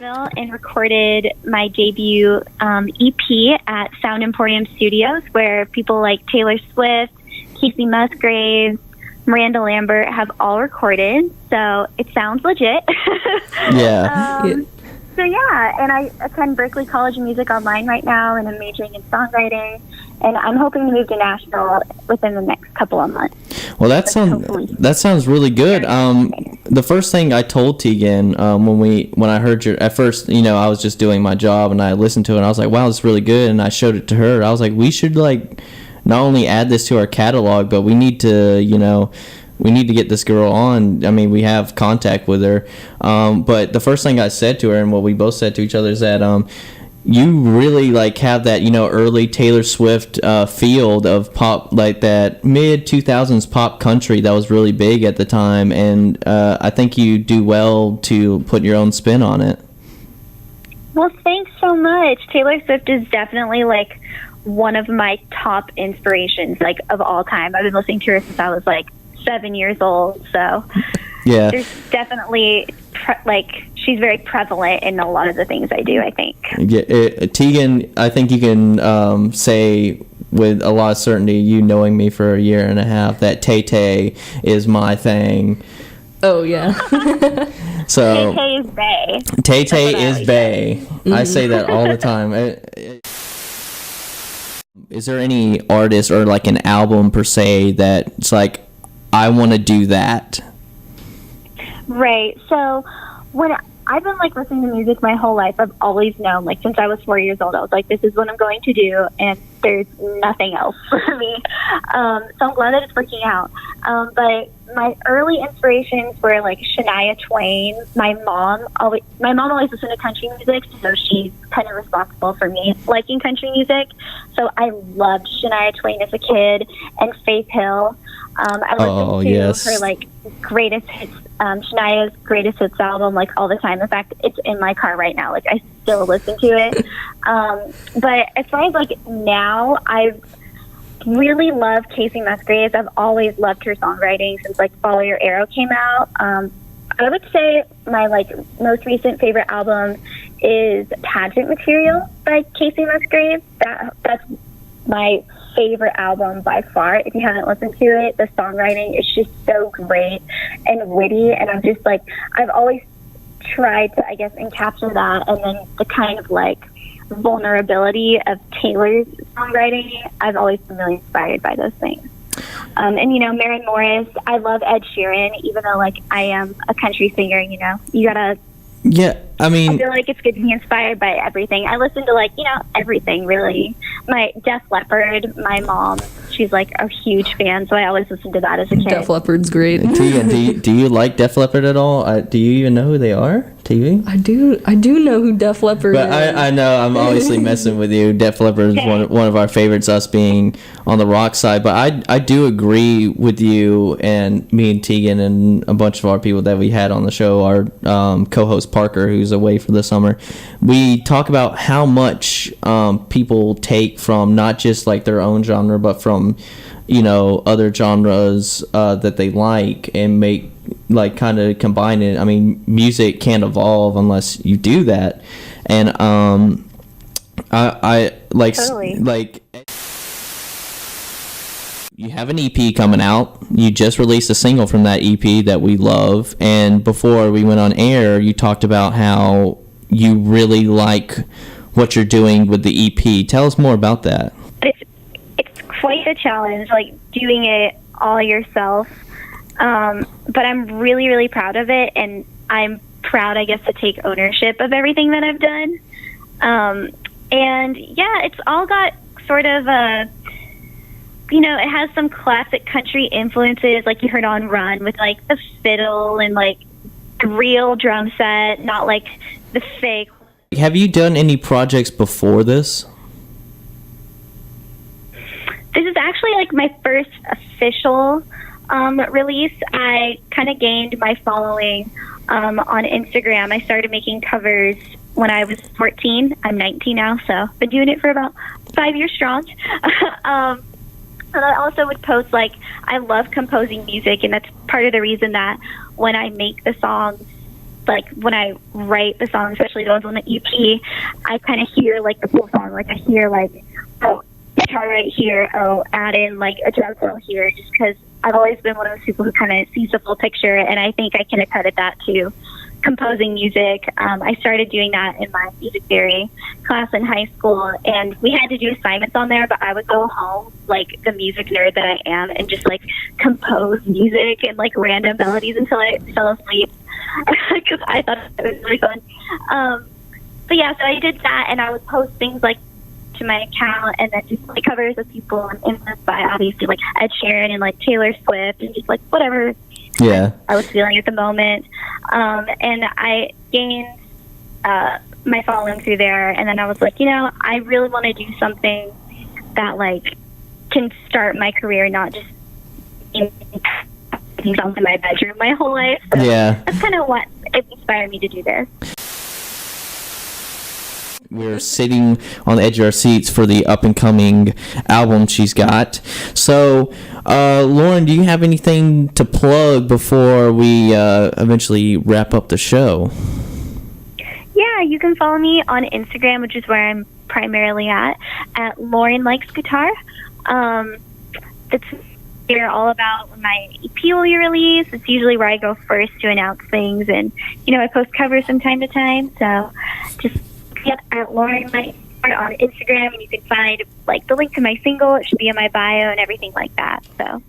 Nashville and recorded my debut EP at Sound Emporium Studios, where people like Taylor Swift, Casey Musgraves, Miranda Lambert have all recorded. So it sounds legit. Yeah. So yeah, and I attend Berklee College of Music online right now, and I'm majoring in songwriting, and I'm hoping to move to Nashville within the next couple of months. Well, that sounds really good. The first thing I told Tegan when I heard at first, I was just doing my job and I listened to it and I was like, wow, this is really good, and I showed it to her. I was like, we should not only add this to our catalog, but we need to get this girl on. I mean, we have contact with her. But the first thing I said to her, and what we both said to each other, is that you really have that early Taylor Swift field of pop, like that mid 2000s pop country that was really big at the time, and I think you do well to put your own spin on it. Well, thanks so much. Taylor Swift is definitely one of my top inspirations of all time. I've been listening to her since I was 7 years old, so yeah, there's definitely she's very prevalent in a lot of the things I do, I think. Tegan, I think you can say with a lot of certainty, you knowing me for a year and a half, that Tay-Tay is my thing. Oh yeah. So Tay-Tay is bae. Tay-Tay is bae. Mm-hmm. I say that all the time. Is there any artist or an album per se that's I want to do that? Right. So when I've been listening to music my whole life, I've always known, since I was 4 years old, I was like, this is what I'm going to do, and there's nothing else for me. So I'm glad that it's working out. But my early inspirations were Shania Twain. My mom always listened to country music, so she's kind of responsible for me liking country music. So I loved Shania Twain as a kid, and Faith Hill. I listened to her greatest hits, Shania's greatest hits album all the time. In fact, it's in my car right now. I still listen to it. But as far as now, I've really loved Casey Musgraves. I've always loved her songwriting since Follow Your Arrow came out. I would say my most recent favorite album is Pageant Material by Casey Musgraves. That's my favorite album by far. If you haven't listened to it, the songwriting is just so great and witty, and I'm just I've always tried to encapture that, and then the kind of vulnerability of Taylor's songwriting. I've always been really inspired by those things. And Maren Morris, I love Ed Sheeran, even though I am a country singer. You gotta. Yeah, I mean, I feel it's good to be inspired by everything. I listen to everything really. My Def Leppard, my mom, she's a huge fan, so I always listen to that as a kid. Def Leppard's great. Tegan, do you like Def Leppard at all? Do you even know who they are? TV? I do know who Def Leppard is. I know I'm obviously messing with you. Def Leppard is one of our favorites, us being on the rock side. But I do agree with you, and me and Tegan and a bunch of our people that we had on the show, our co-host Parker, who's away for the summer. We talk about how much people take from not just their own genre, but from other genres that they like, and make kind of combine it. I mean, music can't evolve unless you do that, and I totally. You have an EP coming out. You just released a single from that EP that we love, and before we went on air, you talked about how you really like what you're doing with the EP. Tell us more about that. It's quite a challenge, doing it all yourself. But I'm really, really proud of it, and I'm proud, to take ownership of everything that I've done. And yeah, it's all got sort of it has some classic country influences, like you heard on Run, with the fiddle and the real drum set, not the fake. Have you done any projects before this? This is actually my first official release. I kind of gained my following on Instagram. I started making covers when I was 14. I'm 19 now, so I've been doing it for about 5 years strong. And I also would post, I love composing music, and that's part of the reason that when I make the songs, like when I write the song, especially those on the EP, I kind of hear like the full song. Like I hear like, oh, guitar right here. Oh, add in like a drum fill here, just because I've always been one of those people who kind of sees the full picture, and I think I can accredit that to composing music. I started doing that in my music theory class in high school, and we had to do assignments on there, but I would go home like the music nerd that I am and just like compose music and like random melodies until I fell asleep because I thought it was really fun. But yeah, so I did that, and I would post things like to my account, and then just like covers of people and influenced by obviously like Ed Sheeran and like Taylor Swift and just like whatever I was feeling at the moment. And I gained my following through there, and then I was like, I really want to do something that like can start my career, not just in songs in my bedroom my whole life. So that's kind of what inspired me to do this. We're sitting on the edge of our seats for the up-and-coming album she's got. So, Lauren, do you have anything to plug before we eventually wrap up the show? Yeah, you can follow me on Instagram, which is where I'm primarily at Lauren Likes Guitar. It's here all about when my EP will be released. It's usually where I go first to announce things, and, I post covers from time to time. So just at Lauren Likes Guitar on Instagram, and you can find like the link to my single. It should be in my bio and everything like that. So.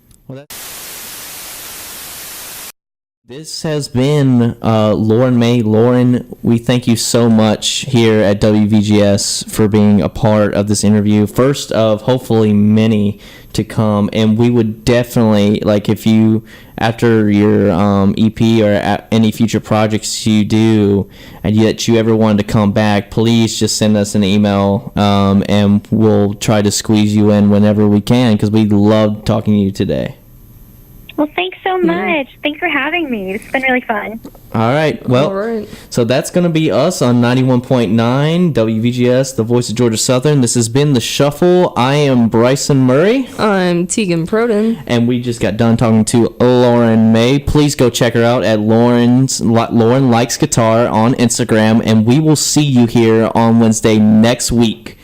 This has been Lauren May. Lauren, we thank you so much here at WVGS for being a part of this interview. First of hopefully many to come, and we would definitely, like, if you, after your EP or any future projects you do, and yet you ever wanted to come back, please just send us an email, and we'll try to squeeze you in whenever we can, because we loved talking to you today. Well, thanks so much. Thanks for having me. It's been really fun. All right. Well, so that's going to be us on 91.9 WVGS, the voice of Georgia Southern. This has been The Shuffle. I am Bryson Murray. I'm Tegan Proden. And we just got done talking to Lauren May. Please go check her out at Lauren Likes Guitar on Instagram. And we will see you here on Wednesday next week.